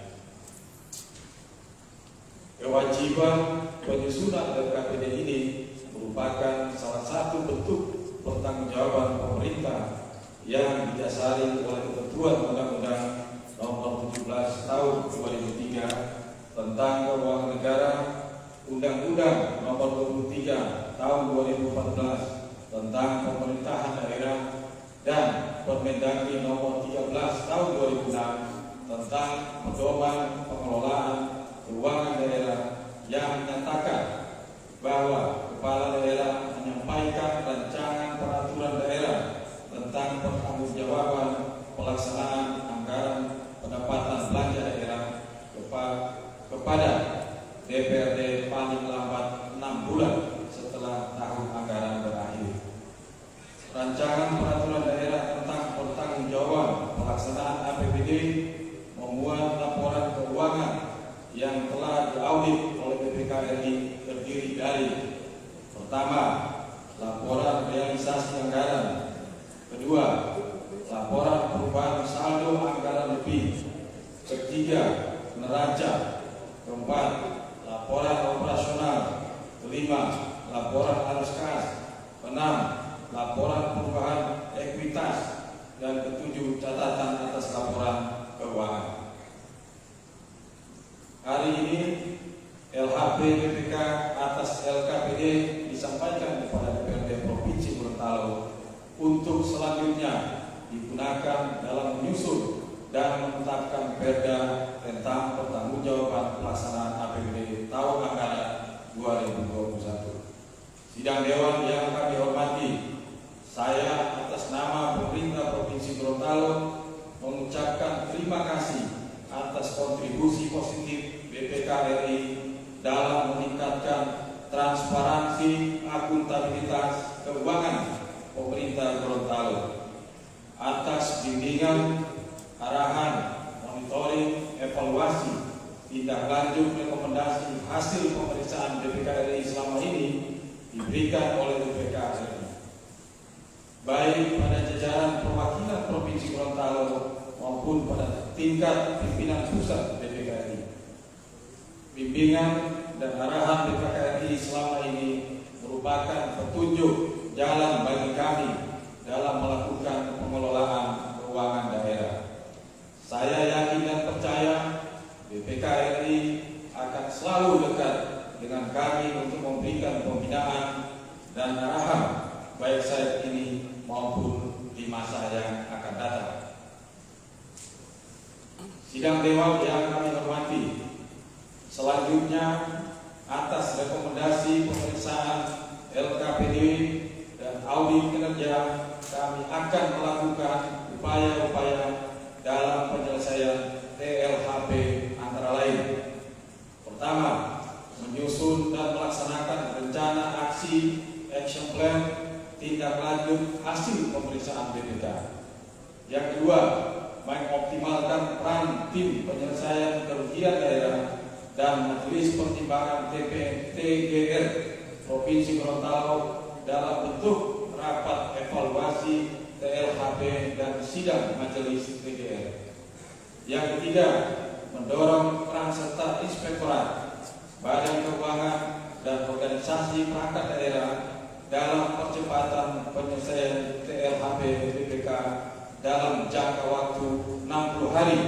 D: Kewajiban penyusunan LKPD ini merupakan salah satu bentuk pertanggungjawaban pemerintah yang didasari oleh ketentuan Undang-Undang Nomor 17 Tahun 2003 tentang Keuangan Negara, Undang-Undang Nomor 23 Tahun 2014 tentang Pemerintahan Daerah, dan Permendagri Nomor 13 Tahun 2006 tentang Pedoman Pengelolaan Keuangan Daerah yang menyatakan bahwa kepala daerah menyampaikan rancangan peraturan daerah tentang pertanggungjawaban pelaksanaan anggaran pendapatan belanja daerah kepada DPRD paling lambat 6 bulan setelah tahun anggaran berakhir. Rancangan peraturan daerah tentang pertanggungjawaban pelaksanaan APBD memuat laporan keuangan yang telah diaudit oleh BPK RI terdiri dari: pertama, laporan realisasi anggaran. Kedua, laporan perubahan saldo anggaran lebih. Ketiga, neraca. Keempat, laporan operasional. Kelima, laporan arus kas. Keenam, laporan perubahan ekuitas. Dan ketujuh, catatan atas laporan keuangan. Hari ini LHP BPK atas LKPD disampaikan kepada DPRD Provinsi Gorontalo untuk selanjutnya digunakan dalam menyusun dan menetapkan perda tentang pertanggungjawaban pelaksanaan APBD tahun anggaran 2021. Sidang Dewan yang kami hormati, saya atas nama pemerintah Provinsi Gorontalo mengucapkan terima kasih atas kontribusi positif BPK RI dalam meningkatkan transparansi akuntabilitas keuangan pemerintah Gorontalo, atas bimbingan, arahan, monitoring, evaluasi, tindak lanjut rekomendasi hasil pemeriksaan BPK RI selama ini diberikan oleh BPK RI, baik pada jajaran perwakilan Provinsi Gorontalo maupun pada tingkat pimpinan pusat BPK RI. Bimbingan dan arahan BPK RI selama ini merupakan petunjuk jalan bagi kami dalam melakukan pengelolaan keuangan daerah. Saya yakin dan percaya BPK RI akan selalu dekat dengan kami untuk memberikan pembinaan dan arahan baik saat ini maupun di masa yang akan datang. Sidang Dewan yang kami hormati, selanjutnya atas rekomendasi pemeriksaan LKPD dan audit kinerja, kami akan melakukan upaya-upaya dalam penyelesaian TLHP antara lain. Pertama, menyusun dan melaksanakan rencana aksi action plan tindak lanjut hasil pemeriksaan BPK. Yang kedua, mengoptimalkan peran tim penyelesaian kerugian daerah dan Majelis Pertimbangan TGR Provinsi Gorontalo dalam bentuk rapat evaluasi TLHP dan sidang Majelis TGR. Yang ketiga, mendorong peran serta Inspektorat, Badan Keuangan dan organisasi perangkat daerah dalam percepatan penyelesaian TLHP BPK dalam jangka waktu 60 hari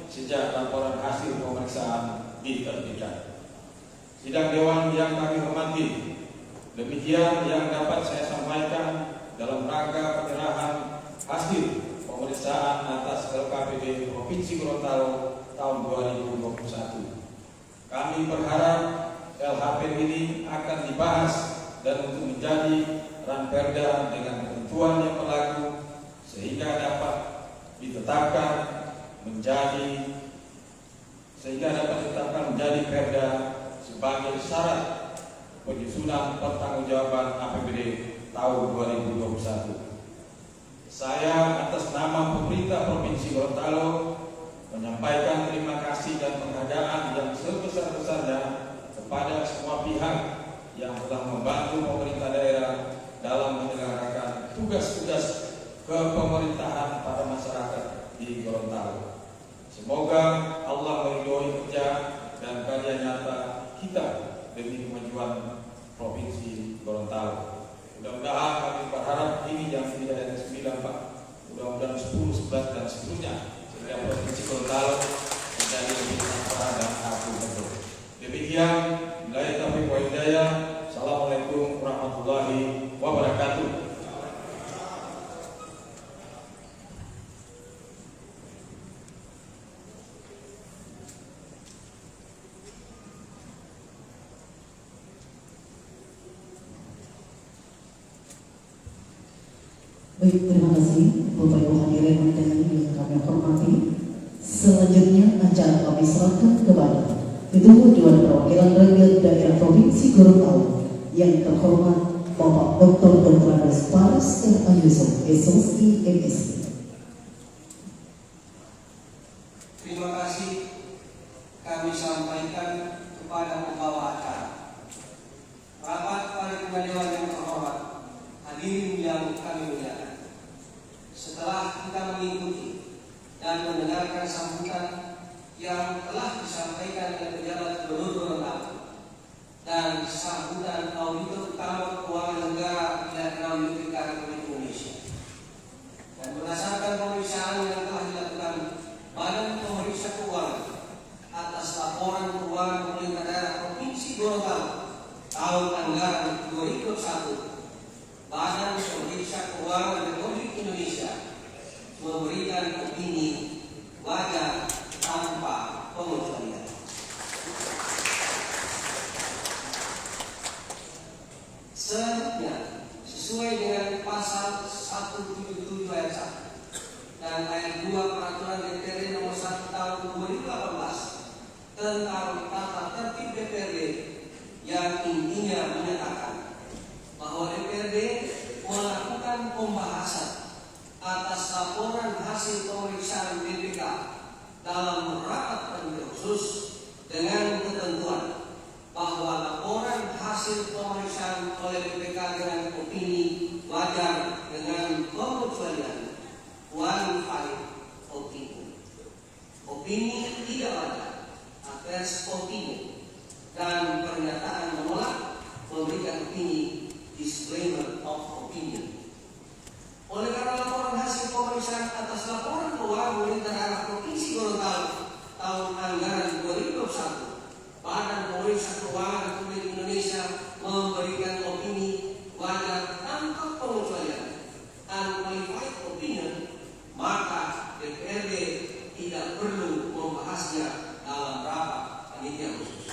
D: sejak laporan hasil pemeriksaan diterbitkan. Sidang Dewan yang kami hormati, demikian yang dapat saya sampaikan dalam rangka penyerahan hasil pemeriksaan atas LKPD Provinsi Gorontalo tahun 2021. Kami berharap LHP ini akan dibahas dan untuk menjadi ranperda dengan ketentuan yang berlaku sehingga dapat ditetapkan menjadi perda sebagai syarat penyusunan pertanggungjawaban APBD tahun 2021. Saya atas nama pemerintah Provinsi Gorontalo menyampaikan terima kasih dan penghargaan yang sebesar-besarnya kepada semua pihak yang telah membantu pemerintah daerah dalam menyelenggarakan tugas-tugas kepemerintahan pada masyarakat di Gorontalo. Semoga Allah meridhoi kerja dan karya nyata kita demi kemajuan Provinsi Gorontalo. Mudah-mudahan kami berharap ini yang tidak ada 9 Pak, mudah-mudahan 10, 11 dan seterusnya sehingga Provinsi Gorontalo menjadi lebih transparan dan akuntabel. Demikian, billahi taufiq wal hidayah. Assalamualaikum warahmatullahi wabarakatuh.
A: Baik, terima kasih Bapak Ibu hadirin undangan yang kami hormati. Selanjutnya acara kami serahkan kepada Ketua Dewan Perwakilan Rakyat Daerah Provinsi Gorontalo yang terhormat Bapak Dr. Dr. Paris R. Ayuso, SOSI MSc.
B: Terima kasih kami sampaikan kepada pembawa acara. Rapat Paripurna Dewan yang terhormat, laporan keuangan pemerintah daerah Provinsi Gorontalo tahun anggaran 2021, Badan Pemeriksa Keuangan Republik Indonesia memberikan opini wajar tanpa pengecualian. Selanjutnya, sesuai dengan pasal 177 ayat 1 dan ayat 2 Peraturan DPRD nomor 1 tahun 2018 tentang tata tertib DPRD yang intinya menyatakan bahwa DPRD melakukan pembahasan atas laporan hasil pemeriksaan BPK dalam rapat panitia khusus dengan ketentuan bahwa laporan hasil pemeriksaan oleh BPK dengan opini wajar dengan pengecualian qualified opinion, opini tidak wajar, adverse opinion, dan pernyataan menolak memberikan opini disclaimer of opinion. Oleh karena laporan hasil pemeriksaan atas laporan keuangan pemerintah daerah Provinsi Gorontalo tahun anggaran 2021, Badan Pemeriksa Keuangan Republik Indonesia memberikan opini wajar tanpa pengecualian unqualified opinion, maka DPRD tidak perlu membahasnya dalam rapat panitia khusus.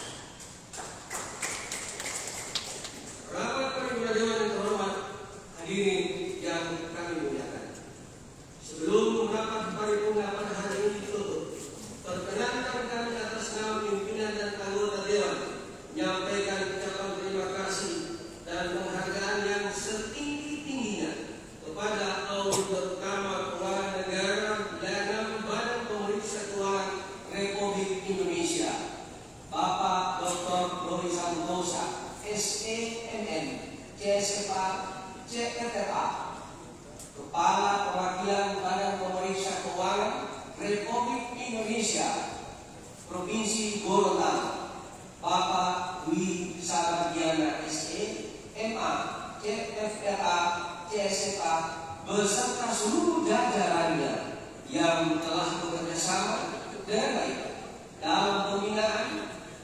B: Rapat paripurna dewan yang terhormat, hadirin yang kami muliakan. Sebelum rapat paripurna pada hari ini ditutup, perkenankan kami atas nama pimpinan dan anggota dewan menyampaikan ucapan terima kasih dan penghargaan yang setinggi-tingginya kepada Auditor Utama Keuangan Negara dan Badan Pemeriksa Keuangan Republik Indonesia, Bapak Dr. Dori Santosa, SEMN, CSFA, CFFA, Kepala Perwakilan Badan Pemeriksa Keuangan Republik Indonesia, Provinsi Gorontalo, Bapak Dwi Sabardiana SE, MA, CFFA, CSFA, beserta seluruh jajarannya yang telah bekerja sama dengan baik dalam pembinaan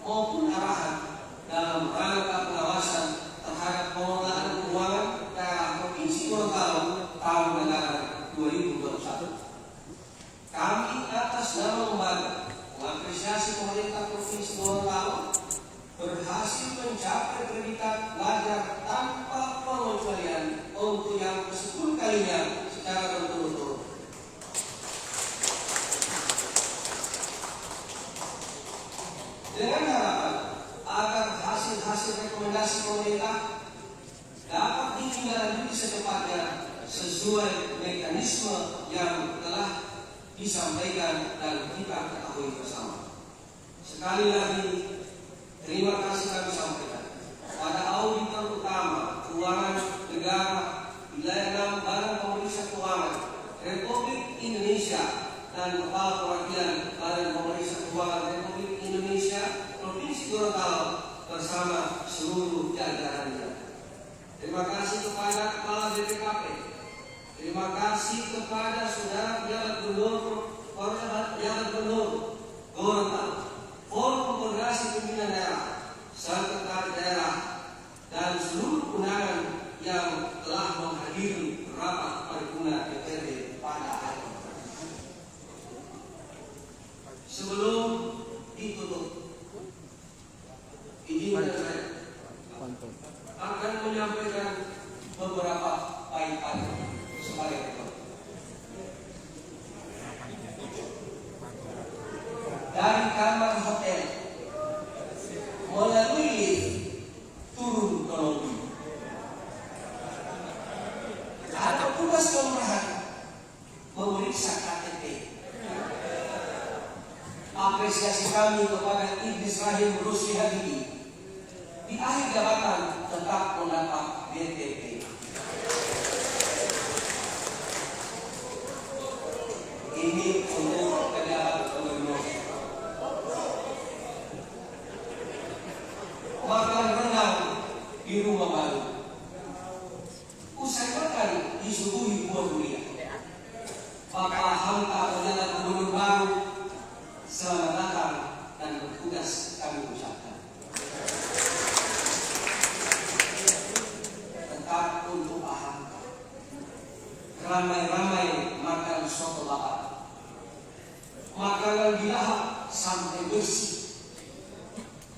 B: maupun arahan dalam rangka pengawasan terhadap pengelolaan keuangan daerah Provinsi Gorontalo tahun anggaran 2021. Kami atas nama lembaga mengapresiasi pemerintah Provinsi Gorontalo berhasil mencapai predikat wajar tanpa pengecualian untuk yang ke-10 kalinya secara berturut-turut. Dengan harapan agar hasil-hasil rekomendasi pemerintah dapat ditindaklanjuti secepatnya sesuai mekanisme yang telah disampaikan dan kita ketahui bersama. Sekali lagi, terima kasih kami sampaikan pada Auditor Utama Keuangan Negara Wilayah 6 Badan Pemeriksa Keuangan Republik Indonesia dan Kepala Perwakilan Badan Pemeriksa Keuangan Republik Indonesia Provinsi Gorontalo bersama seluruh jajarannya. Terima kasih kepada Kepala BPKP. Terima kasih kepada Saudara Pejabat Gubernur Gorontalo, Forum Koordinasi Pimpinan Daerah, Sekretaris Daerah, dan seluruh undangan yang telah menghadiri rapat paripurna DPRD pada hari ini. Sebelum ditutup, izinkan saya akan menyampaikan beberapa poin-poin sebagai berikut. Dari kamar hotel melalui lift turun ke lobi. Ada tugas kelurahan memeriksa KTP. Apresiasi kami kepada Idris Rahim Rusli Habibi di akhir jabatan tetap mendapat BTP. Ini untuk pejabat gubernur. Makan rendang di rumah baru. Usai makan disuguhi buah durian. Bapak hantar pejabat gubernur baru selamat datang dan bertugas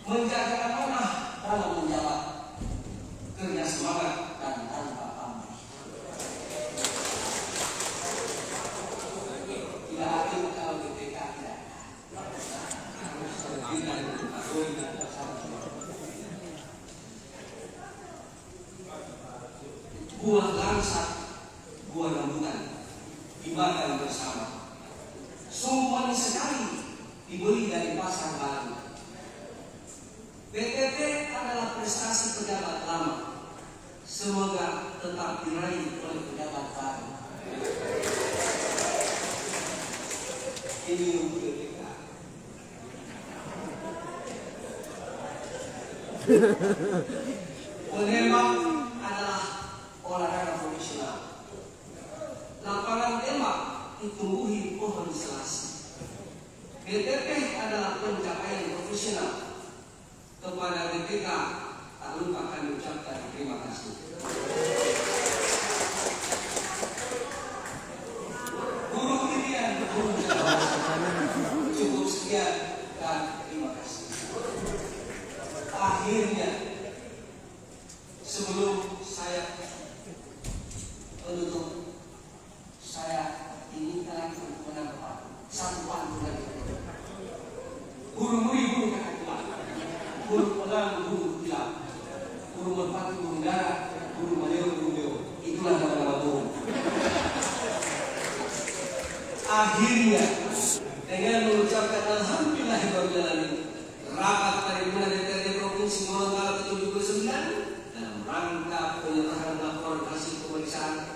B: menjaga amanah dalam menjawab, kerja semangat dan tanpa pamrih. Tidak adil kalau BPK tidak. Buah langsat, buah rambutan dimakan bersama. Sungguh manis sekali dibeli dari pasar baru. PTT adalah prestasi pejabat lama. Semoga tetap diraih oleh pejabat baru. Ini untuk BPK. Menembak adalah olahraga profesional. Lapangan tembak ditumbuhi pohon selasi. BTP adalah pencapaian profesional. Kepada BPK tak lupa kami ucapkan terima kasih. Guru pilihan, cukup sekian dan terima kasih. Akhirnya, sebelum saya menutup, saya inginkan untuk menambah satu pantulan. Guru murid, guru kakak tua, guru pegang, guru hilang, guru merpati, guru darat, guru maleo, guru beo. Itulah nama-nama guru. Akhirnya, dengan mengucapkan alhamdulillahirrahmanirrahim, rapat paripurna DPRD Provinsi Gorontalo ke-79 dalam rangka penyerahan laporan hasil pemeriksaan